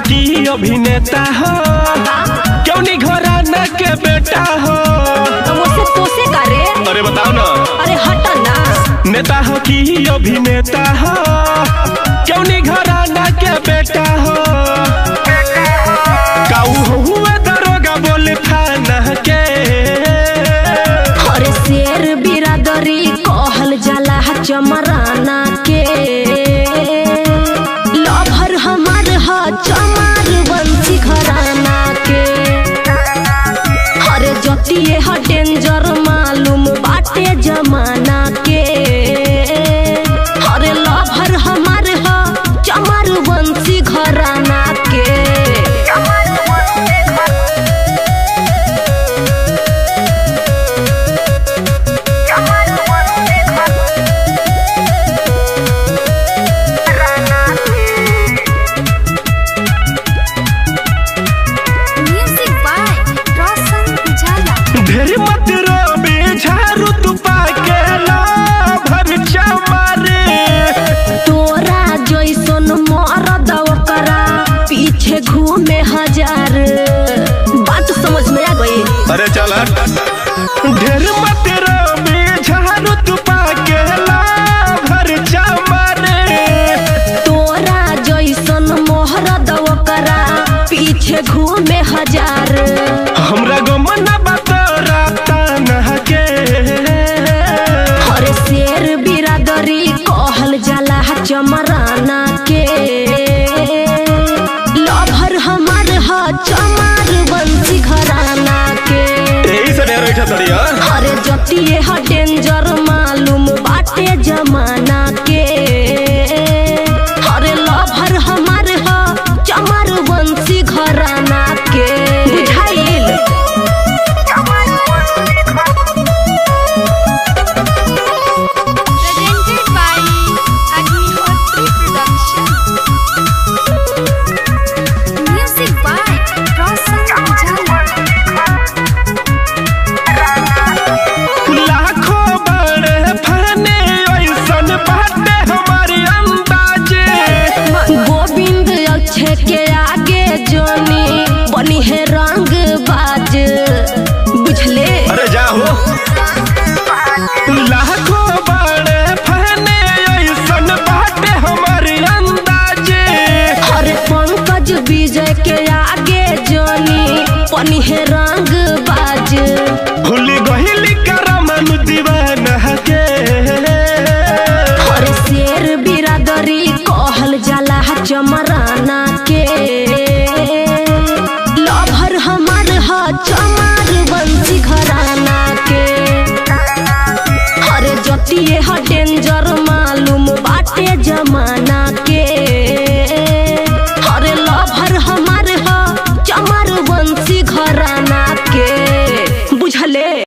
की अभिनेता हो, क्यों नहीं घराना के बेटा हो। तो वो से करे। अरे बताओ ना। अरे हटा ना। नेता हो की अभिनेता हो, क्यों नहीं घराना के बेटा हो। काऊ हुआ दरोगा बोले थाना के। अरे शेर बिरादरी कहल जाला चमराना के। लभर हमार ह चमार वंशी घराना के। अरे जतिये ह डेंजर मालूम बाटे जमाना के। अरे लभर हमार ह चमार वंशी घराना के। ढेर मत रोबे झारू तू पाके भर चमारे। तोरा जैसन मरद ओकरा पीछे घूमे हजार। बात समझ में आ गई। अरे चल ढेर मत रोबे झारू तू पाके भर चमारे। तोरा जैसन मरद ओकरा पीछे घूमे हजार। हमरा गमना बतरा ताना के। अरे शेर बिरादरी कहल जाला चमराना के। लभर हमार ह चमार वंशी घराना के। यही से ढेर बैठा तड़िया। अरे जतिये ह डेंजर मालूम बाटे जमाना के। अरे लभर हमार ह चमार वंशी घराना के। बुझाइल। Presented by Agnihotri Production. Music by Roshan Ujala. लाखों बड़े फने ऐसन बाटे हमारी अंदाजे। गोविंद अक्षय के आगे जोनी बनी है रंग बाज। बुझले। अरे जाओ लाखों बड़े फने ऐसन बाटे हमारी अंदाजे। अरे पंकज विजय के आगे जोनी बनी है